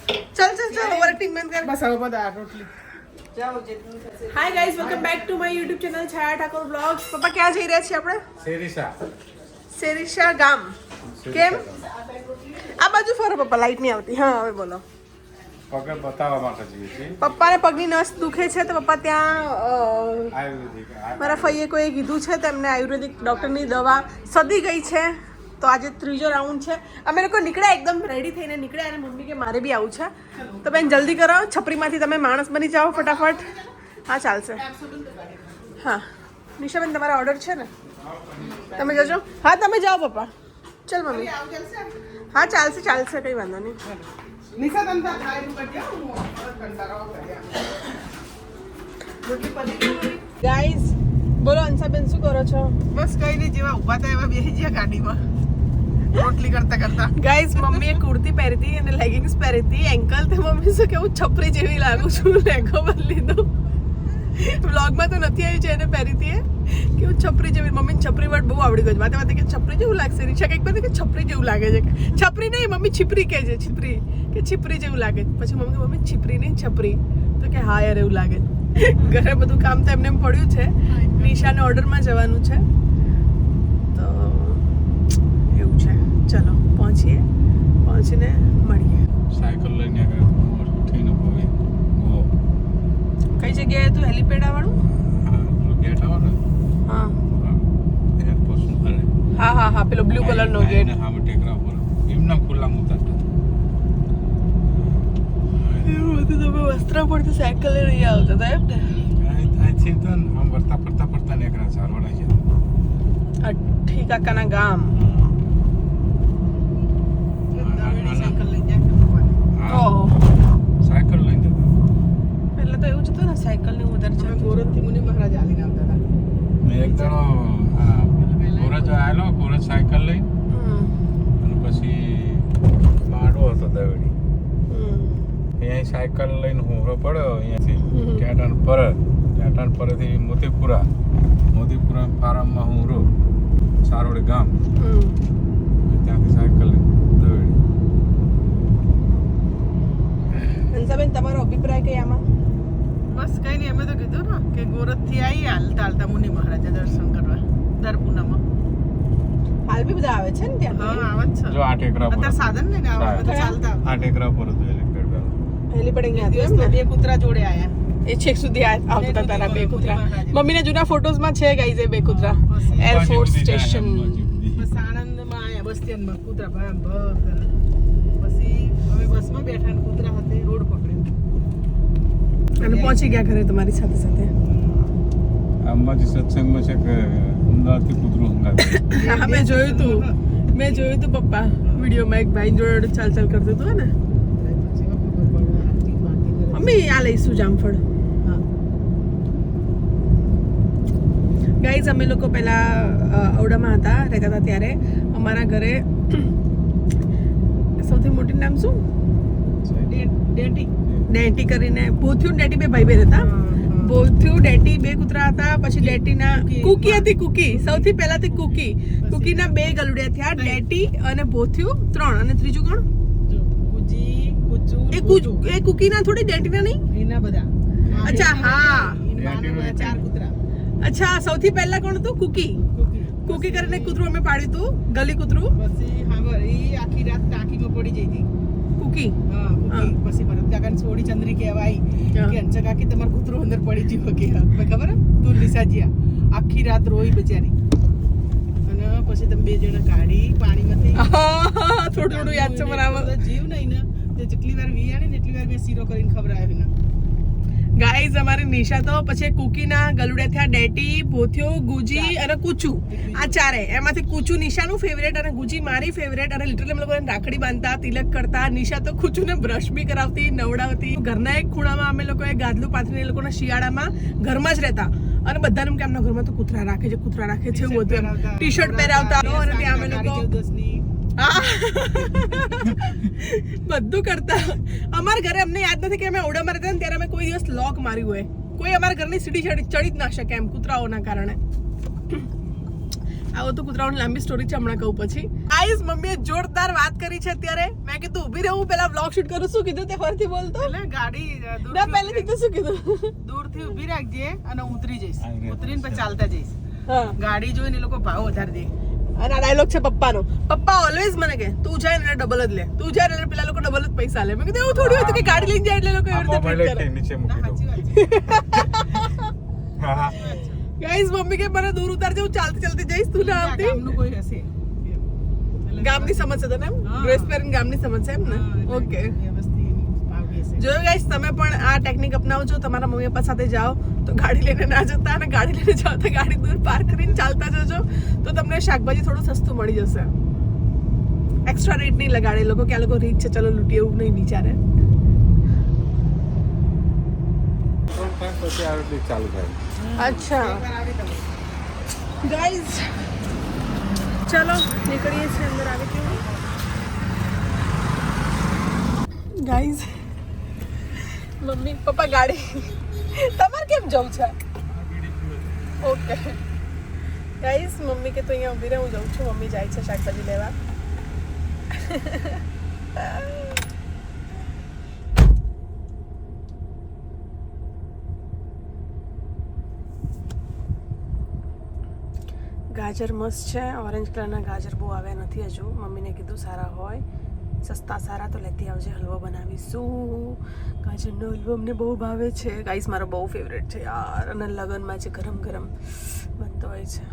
चल चल चल ओवर एक्टिंग बंद कर बस अब बता रोटली hi guys welcome back to my YouTube channel Chhaya Thakur vlogs पप्पा ક્યાં જઈ રહ્યા છીએ આપણે સેરીશા ગામ કેમ આ બાજુ ફરો પપ્પા લાઈટ નહીં આવતી હા હવે બોલો પગ બતાવવા માટે જઈએ છીએ પપ્પાને પગની નસ દુખે છે તો પપ્પા ત્યાં આયુર્વેદિક મારા ફઈએ કોઈએ કીધું છે તેમને આયુર્વેદિક ડૉક્ટરની દવા સદી ગઈ છે તો આજે ત્રીજો રાઉન્ડ છે અમે લોકો નીકળ્યા એકદમ રેડી થઈને નીકળ્યા અને મમ્મી કે મારે બી આવું છે તો બેન જલ્દી કરો છપરીમાંથી તમે માણસ બની જાઓ ફટાફટ હા ચાલશે હા નિશાબેન તમારો ઓર્ડર છે ને તમે જજો હા તમે જાઓ પપ્પા ચાલ મમ્મી હા ચાલશે ચાલશે કંઈ વાંધો નહીં નિશા તંતા ખાઈ નું કટ્યા હું કંટાળો કર્યા રોટલી પડી ગાઈઝ બોલો અંશાબેન શું કરો છો બસ કઈ નહીં જેવા ઊભા થાય એવા બેસી ગયા ગાડીમાં રોટલી કરતા કરતા ગાઈઝ મમ્મીએ કુર્તી પહેરી હતી અને લેગિંગ્સ પહેરી હતી એન્કલ તે મમ્મી શું કેવું છપરી જેવી લાગુ છું લેગો બદલી લીધો વ્લોગમાં તો નથી આવી છે એને પહેરી હતી કેવું છપરી જેવી મમ્મીને છપરી વર્ડ બહુ આવડી ગયો વાતે વાતે કે છપરી જેવું લાગશે રીક્ષા કંઈક બધી કે છપરી જેવું લાગે છે છપરી નહીં મમ્મી છીપરી કહે છે છીપરી કે છીપરી જેવું લાગે પછી મમ્મી છીપરી નહીં છપરી તો કે હા યાર એવું લાગે ઘરે બધું કામ તો એમને પડ્યું છે નિશાને ઓર્ડરમાં જવાનું છે તો એવું છે ચલો પહોંચીને મળીએ સાયકલ લઈને થઈને ગોવે ગો કઈ જગ્યાએ તું હેલિપેડા વાળું ગેટ આવો ને હા એરપોર્ટ નું અરે હા હા હા પેલો બ્લુ કલર નો ગેટ હા ટેકરા પર એમના ખુલ્લા મુતા એવું હતું તમે વસ્ત્ર પરથી સાયકલ લઈને આવતા હતા એમ ને અહીંથી તો આમ ફરતા નેકરા ચાલવાના છે અઠ્ઠી કાકાના ગામ સાયકલ લઈ જાય ઓહો સાયકલ લઈને જતા પહેલા તો એવું જ હતું ને સાયકલ ને વધારે અમે ચાલતું ગોરખથી મુનિ મહારાજ આલીને આવતા હતા મેં એક દાડો કોરજ આવેલો કોરજ સાયકલ લઈને અને પછી માડો હતો દવેડી અહીંયા સાયકલ લઈને હોરો પડ્યો અહીંયાથી ટેટાન પરથી મોતીપુરા ફાર્મમાં હું રહું સારોડી ગામ ત્યાંથી સાયકલ લઈને દવેડી હંસાબેન તમારો અભિપ્રાય કઈ આમાં બસ કઈ નહીં અમે તો કીધું ને કે ગોરખથી આવી હાલતા હાલતા મુનિ મહારાજે દર્શન કરવા દર પૂનમમાં હાલ બી બધા આવે છે ને ત્યાં હા આવે જ છે જો આ ટેકરા પર અત્યારે સાધન ને આવે તો ચાલતા આ ટેકરા પર હતું એલિફેન્ટ હેલીપેડ અહીંયા હતું એમ દિવસમાં ને બે કૂતરા જોડે આયા એ છેક સુધી આવતા તારા બે કૂતરા મમ્મીના જૂના ફોટોઝમાં છે ગાઈઝ એ બે કૂતરા એરફોર્સ સ્ટેશન બસ આણંદમાં આયા બસ સ્ટેન્ડમાં કૂતરા ભાગ પછી અમે બસમાં બેઠા ને કૂતરા હાથે રોડ પકડ્યો અને પહોંચી ગયા ઘરે તમારી સાથે સાથે અંબાજી સત્સંગમાં છે કે અમદાવાદથી કૂતરું હંગાવ્યું હા મેં જોયું તું પપ્પા વિડીયોમાં એક ભાઈ જોડે ચાલ કરતો હતો ને મમ્મી આ લઈશું જામફળ ગાઈઝ અમે લોકો પહેલા ઔડામાં રહેતા હતા ત્યારે અમારા ઘરે સૌથી મોટી નામ શું ડેટી કરીને બોથ્યું ડેટી બે ભાઈ બહેન હતા બોથ્યું ડેટી બે કૂતરા હતા પછી ડેટીના કુકી હતી કુકી સૌથી પહેલાથી કુકીના બે ગલુડિયા થયા ડેટી અને બોથ્યું 3 અને ત્રીજું કોણ એ કુકીના થોડી ડેટીના નહીં એના બધા અચ્છા હા ચાર કૂતરા અચ્છા સૌથી પહેલા કોણ હતું કુકી કરીને કૂતરું અમે પાડ્યું હતું ગલી કૂતરું પછી હા ઈ આખી રાત ટાંકીમાં પડી જઈ હતી કુકી હા કુકી પછી ભરત કાકાને છોડી ચંદ્રી કહેવાય કે અંચા કાકી તમારું કૂતરું અંદર પડી ગયું કે હા ખબર તું લીસાજીયા આખી રાત રોઈ બચારી અને પછી તમે બે જણા કાઢી પાણીમાંથી થોડું યાદ છે બરાબર જીવ નહીં ને તે જેટલી વાર વિયાણી ને એટલી વાર મેં શીરો કરીને ખવડાવ્યો ને ગાઈઝ અમારી નિશા તો પછી કુકીના ગલુડિયા થયા ડેટી ભોથ્યો ગુજી અને કુચુ આ ચારે એમાંથી કુચુ નિશાનું ફેવરેટ અને ગુજી મારી ફેવરેટ અને લિટરલી અમે લોકો રાખડી બાંધતા તિલક કરતા નિશા તો કુચુને બ્રશ બી કરાવતી નવડાવતી ઘરના એક ખૂણામાં અમે લોકોએ ગાદલું પાથરીને એ લોકોના શિયાળામાં ઘરમાં જ રહેતા અને બધાને કે આમના ઘરમાં તો કૂતરા રાખે છે એવું બધું ટી શર્ટ પહેરાવતા અને ત્યાં અમે લોકો બધું કરતા અમારા ઘરે અમને યાદ નથી કે અમે ઓરડામાં રહેતા ને ત્યારે અમે કોઈ દિવસ લોક માર્યું હોય કોઈ અમારા ઘરની સીડી ચડી જ ના શકે એમ કૂતરાઓના કારણે આવો તો કૂતરાઓની લાંબી સ્ટોરી છે, હમણાં કહું પછી. ગાઈસ મમ્મીએ જોરદાર વાત કરી છે અત્યારે. મેં કીધું ઊભી રહું, પેલા વ્લોગ શૂટ કરું. શું કીધું તે ફરીથી બોલતો? એટલે ગાડી ના પહેલેથી તો શું કીધું? દૂરથી ઊભી રાખજે અને ઉતરી જઈશ, ઉતરીને પછી ચાલતા જઈશ. હા. ગાડી જોઈને એ લોકો ભાવ વધારી દે. અને આ ડાયલોગ છે પપ્પાનો. પપ્પા ઓલવેઝ મને કે તું જાય ને ડબલ જ લે, તું જાય ને પેલા લોકો ડબલ જ પૈસા લે. મેં કીધું એવું થોડી હતું કે ગાડી લઈને જાય એટલે લોકો એવી રીતે ટ્રીટ કરે. નીચે ના, મૂકી સાચી દો. વાત છે. હા. ગાઈસ મમ્મી કે મને દૂર ઉતારજે, હું ચાલતી ચાલતી જઈશ, તું ના આ આવતી. ગામનું કોઈ હશે એટલે ગામની સમજ છે તને એમ? હા. ડ્રેસ પહેરીને ગામની સમજ છે એમ ને? હા, એટલે ઓકે. વ્યવસ્થિત આવી હશે. જોયું ગાઈસ, તમે પણ આ ટેકનિક અપનાવજો. તમારા મમ્મી પપ્પા સાથે જાઓ તો ગાડી લઈને ના જતા, અને ગાડી લઈને જાઓ તો ગાડી દૂર પાર્ક કરીને ચાલતા જજો, તો તમને શાકભાજી થોડું સસ્તું મળી જશે. એક્સ્ટ્રા રેટ નહીં લગાડે લોકો કે આ લોકો રીચ છે ચલો લૂંટીએ, એવું નહીં વિચારે. પછી આરતી ચાલુ થાય. અચ્છા એકવાર આવી તમે. ગાઈસ ચલો નીકળીએ છીએ અંદર. આવી કેવું ગાઈસ, મમ્મી પપ્પા ગાડી તમારે કેમ જવું છે? ઓકે ગાઈસ, મમ્મી કે તો અહીંયા ઊભી રહે, હું જાઉં છું. મમ્મી જાય છે શાકભાજી લેવા. ગાજર મસ્ત છે, ઓરેન્જ કલરના ગાજર બહુ આવ્યા નથી હજુ. મમ્મીને કીધું સારા હોય, સસ્તા સારા તો લેતી આવજે, હલવો બનાવીશું. ગાજરનો હલવો અમને બહુ ભાવે છે ગાઈસ, મારો બહુ ફેવરેટ છે યાર. અને લગનમાં જે ગરમ ગરમ બનતો હોય છે.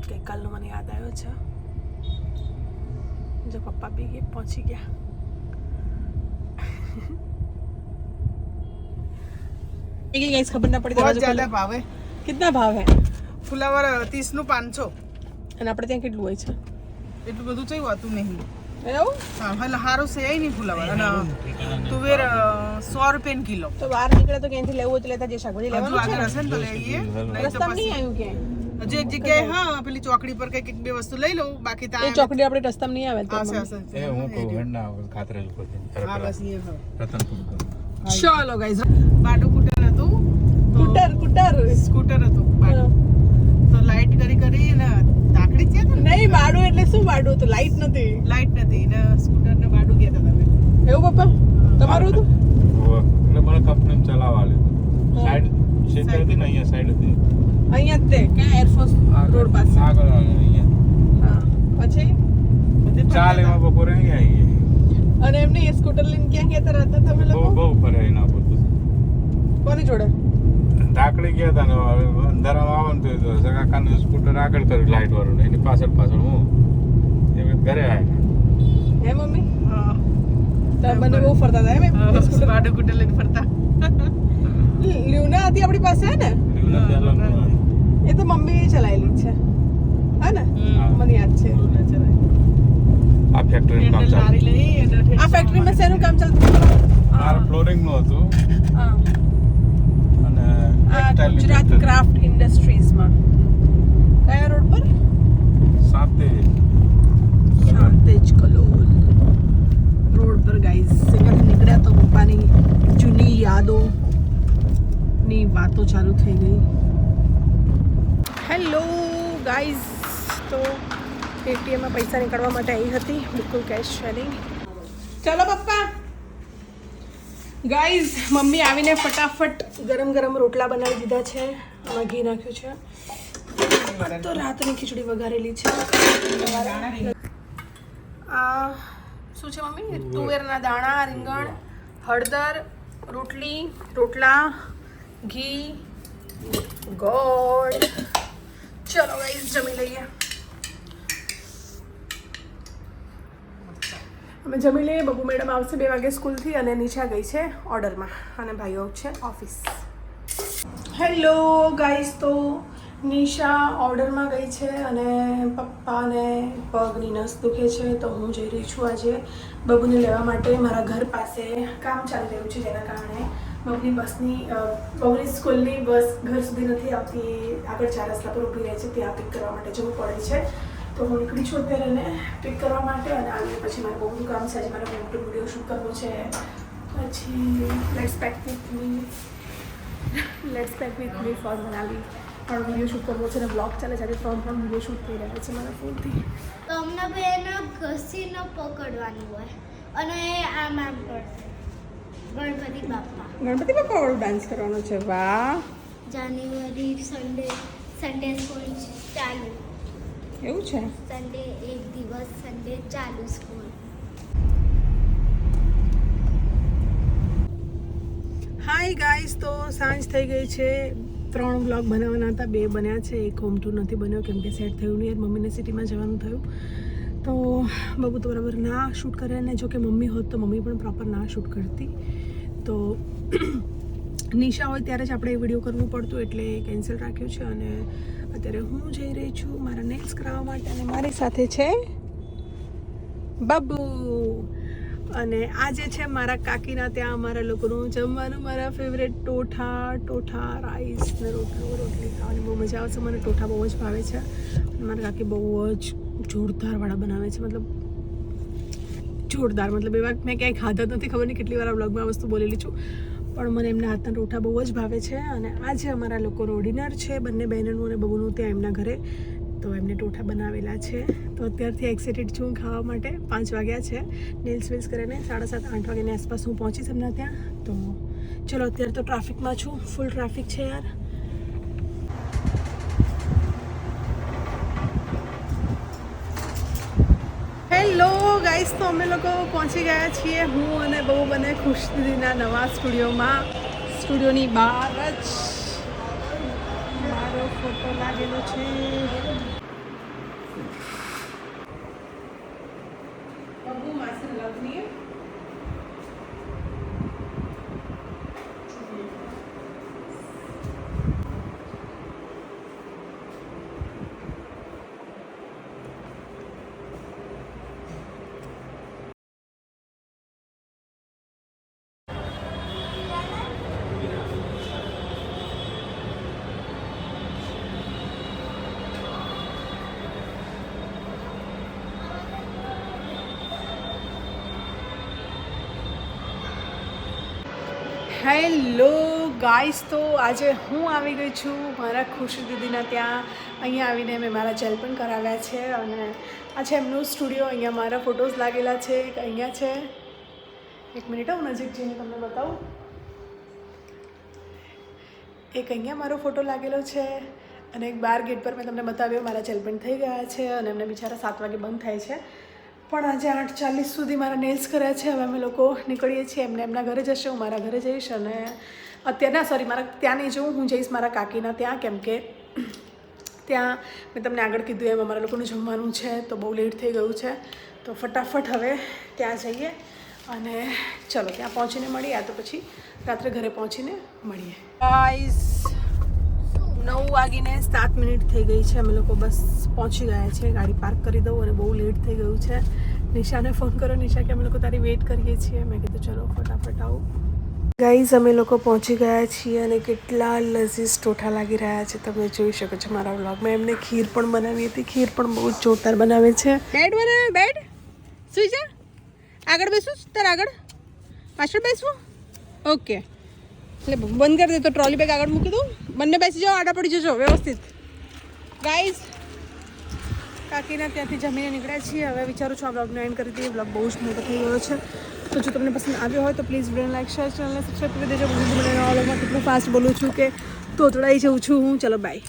ગઈકાલનો મને યાદ આવ્યો છે. જો પપ્પા બી પહોંચી ગયા. ગાઈસ ખબર ના પડી बहुत દરવાજો ज्यादा ખોલો. भाव है કિતના ભાવ હે? ફુલાવર 30 નું 500. અને આપણે ત્યાં કેટલું હોય છે એટલું બધું ચઈ હોતું નહીં. એવું? હા, એટલે હારું છે નહીં ફુલાવર. અને તુવેર 100 રૂપિયા કિલો. તો બહાર નીકળે તો ક્યાંથી લેવું હોય તો લેતા જે શાકભાજી હજુ લેવાનું આગળ છે હશે ને તો લઈએ. નહીં તો રસ્તામાં નહીં પછી આવ્યું ક્યાંય? હજુ એક જગ્યાએ હા પેલી ચોકડી પર કઈક એક બે વસ્તુ લઈ લઉં, બાકી એ ત્યાં ચોકડી આપણે રસ્તામાં નહીં આવે તો હશે મમ્મી. હશે. એ હું કહું હેડના ખાતરેલ પરથી હા બસ એ હવે. રતનપુર પર. ચલો ગાઈસ, બાડું કુટર હતું તો કુટર કુટર સ્કૂટર હતું બાડું. તો લાઈટ કરી ને ધાકડી જ ગયા નહીં બાડું એટલે શું? બાડું તો લાઈટ નથી. લાઈટ નથી ને સ્કૂટર ને બાડું ગયા હતા તમે. એવું પપ્પા તમારું હતું? એટલે મને કંપની ચલાવવા લીધું. સાઈડ ક્ષેત્ર હતી ને અહીંયા સાઈડ હતી. અહીંયા જ તે ક્યાં એરફોર્સ રોડ પાસે. આગળ અહીંયા હા પછી ચાલ એમાં બપોરે અહીંયા આવી ગયા. અને એમને એ સ્કૂટર લઈને ક્યાં ગયા હતા તમે બહુ લોકો? બહુ ફરે એના પર તો. કોની જોડે? ધાકડી ગયા હતા ને અંધારામાં આવવાનું તો કાકાનું સ્કૂટર આગળ કર્યું લાઈટ વાળું, એની પાછળ પાછળ હું ઘરે આવ્યા. હે મમ્મી? હા તમે બંને બહુ ફરતા હતા એમ? બાડું કુટર લઈને ફરતા. લ્યુના હતી આપણી પાસે હે ને? એ તો મમ્મી ચલાવેલી છે હે ને? મને યાદ છે. આ ફેક્ટરી કામ ચાલુ. લારી લઈ અને આ ફેક્ટરીમાં શેનું કામ ચાલતું હતું? મારા ફ્લોરિંગ નું હતું હા. અને આ textile ની ગુજરાત factory. ક્રાફ્ટ ઇન્ડસ્ટ્રીઝમાં. કયા રોડ પર? સાથે શાંતેજ કલોલ રોડ પર ગાઈઝ. અહીંયાથી નીકળ્યા તો પપ્પાની જૂની યાદોની વાતો ચાલુ થઈ ગઈ. હેલો ગાઈઝ, તો એટીએમમાં પૈસા નીકળવા માટે આવી હતી, બિલકુલ કેશ છે નહીં. ચલો પપ્પા. ગાઈઝ મમ્મી આવીને ફટાફટ ગરમ ગરમ રોટલા બનાવી દીધા છે. આમાં ઘી નાખ્યું છે. તો રાતની ખીચડી વઘારેલી છે. આ શું છે મમ્મી? તુવેરના દાણા, રીંગણ, હળદર, રોટલા, ઘી, ગોળ. ચલો ગાઈઝ જમી લઈએ. અમે જમી લઈએ. બબુ મેડમ આવશે 2 વાગે સ્કૂલથી, અને નિશા ગઈ છે ઓર્ડરમાં, અને ભાઈઓ છે ઓફિસ. હેલો ગાઈઝ, તો નિશા ઓર્ડરમાં ગઈ છે અને પપ્પાને પગની નસ દુખે છે, તો હું જઈ રહી છું આજે બબુને લેવા માટે. મારા ઘર પાસે કામ ચાલી રહ્યું છે, જેના કારણે બબુની સ્કૂલની બસ ઘર સુધી નથી આવતી. આગળ 4 રસ્તા પર ઊભી રહે છે, ત્યાં પિક કરવા માટે જવું પડે છે. તો હું નીકળી છું અત્યારે એને પિક કરવા માટે, અને આવીને પછી મારે બહુ કામ છે. આજે મારે વિડીયો શૂટ કરવો છે. પછી let's pack with me for Manali. મારો વિડીયો શૂટ કરવો છે અને બ્લોગ ચાલે છે. આજે 3 વિડીયો શૂટ થઈ રહ્યા છે મારા ફોનથી. તમને બેને ઘસીને પકડવાની હોય અને આમ આમ કરશે. ગણપતિ બાપ્પા વાળો ડાન્સ કરવાનો છે. વાહ, જાન્યુઆરી સન્ડે સ્કૂલ ચાલુ. એવું છે. સન્ડે એક દિવસ સન્ડે ચાલુ સ્કૂલ. હાય ગાઈસ, તો સાંજ થઈ ગઈ છે. 3 વ્લોગ બનાવવાના હતા, 2 બન્યા છે. એક હોમ ટૂર નથી બન્યો કેમ કે સેટ થયું નહીં. મમ્મીને સિટીમાં જવાનું થયું તો બબુ તો બરાબર ના શૂટ કરે ને. જો કે મમ્મી હોત તો મમ્મી પણ પ્રોપર ના શૂટ કરતી. તો નિશા હોય ત્યારે જ આપણે એ વિડીયો કરવું પડતું એટલે કેન્સલ રાખ્યું છે. અને અત્યારે હું જઈ રહી છું મારા નેલ્સ કરાવવા માટે અને મારી સાથે છે બબુ. અને આજે છે મારા કાકીના ત્યાં અમારા લોકોનું જમવાનું. મારા ફેવરેટ ટોઠા રાઈસ ને રોટલી ખાવાની બહુ મજા આવશે. મને ટોઠા બહુ જ ભાવે છે. મારા કાકી બહુ જ જોરદારવાળા બનાવે છે. મતલબ જોરદાર, મતલબ એવા મેં ક્યાંય ખાધા જ નથી. ખબર નહીં કેટલી વાર આ વ્લોગમાં આ વસ્તુ બોલેલી છું, પણ મને એમના હાથના ટોઠા બહુ જ ભાવે છે. અને આજે અમારા લોકોનો ડિનર છે, બંને બહેનોનું અને બબુનું ત્યાં એમના ઘરે. તો એમને ટોઠા બનાવેલા છે. તો અત્યારથી એક્સાઇટેડ છું ખાવા માટે. 5 વાગ્યા છે. નેલ્સ વેલ્સ કરીને 7:30 8 વાગ્યાની આસપાસ હું પહોંચીશ એમના ત્યાં. તો ચલો, અત્યારે તો ટ્રાફિકમાં છું. ફૂલ ટ્રાફિક છે યાર. હેલો ગાઈસ, તો અમે લોકો પહોંચી ગયા છીએ. હું અને બહુ બને ખુશ દીદીના નવા સ્ટુડિયોમાં. સ્ટુડિયોની બહાર જ મારો ફોટો લાગેલો છે. બબુ માસી લવની હેલો ગાઈસ, તો આજે હું આવી ગઈ છું મારા ખુશી દીદીના ત્યાં. અહીંયા આવીને મેં મારા જેલ પણ કરાવ્યા છે. અને આ છે એમનું સ્ટુડિયો. અહીંયા મારા ફોટોઝ લાગેલા છે. એક અહીંયા છે, એક મિનિટ હું નજીક જઈને તમને બતાવું. એક અહીંયા મારો ફોટો લાગેલો છે અને એક બાર ગેટ પર મેં તમને બતાવ્યો. મારા જેલ પણ થઈ ગયા છે અને એમને બિચારા 7 વાગે બંધ થાય છે. પણ આજે 8:40 સુધી મારા નેલ્સ કર્યા છે. હવે અમે લોકો નીકળીએ છીએ. એમને એમના ઘરે જશે, હું મારા ઘરે જઈશ. અને અત્યારે મારા ત્યાં નહીં જવું, હું જઈશ મારા કાકીના ત્યાં. કેમ કે ત્યાં મેં તમને આગળ કીધું એમ અમારા લોકોનું જમવાનું છે. તો બહુ લેટ થઈ ગયું છે. તો ફટાફટ હવે ત્યાં જઈએ અને ચલો ત્યાં પહોંચીને મળીએ. આ તો પછી રાત્રે ઘરે પહોંચીને મળીએ. ગાઈસ, 9:07 થઈ ગઈ છે. અમે લોકો બસ પહોંચી ગયા છે. ગાડી પાર્ક કરી દઉં અને બહુ લેટ થઈ ગયું છે. નિશાને ફોન કર્યો. નિશા કે અમે લોકો તારી વેઇટ કરીએ છીએ. મેં કીધું ચલો ફટાફટ આવું. ગાઈઝ, અમે લોકો પહોંચી ગયા છીએ અને કેટલા લઝીઝ ટોઠા લાગી રહ્યા છે તમે જોઈ શકો છો મારા વ્લોગમાં. એમને ખીર પણ બનાવી હતી. ખીર પણ બહુ જ જોરદાર બનાવે છે. બેડ બનાવે, બેડ સુઈ જા. આગળ બેસું તારે? આગળ પાછળ બેસવું? ઓકે, એટલે બંધ કરી દે તો ટ્રોલી બેગ આગળ મૂકી દઉં. બંને બેસી જાઓ, આડા પડી જજો વ્યવસ્થિત. ગાઈઝ, કાકીના ત્યાંથી જમીને નીકળ્યા છીએ. હવે વિચારું છું આ બ્લોગને એન્ડ કરી દઈએ. બ્લોગ બહુ જ મોટો થઈ ગયો છે. તો જો તમને પસંદ આવ્યો હોય તો પ્લીઝ વિડીયો લાઈક, શેર, ચેનલને સબસ્ક્રાઈબ કરી દેજો. મને વ્લોગમાં કેટલું ફાસ્ટ બોલું છું કે તોતડાઈ જઉં છું હું. ચલો બાય.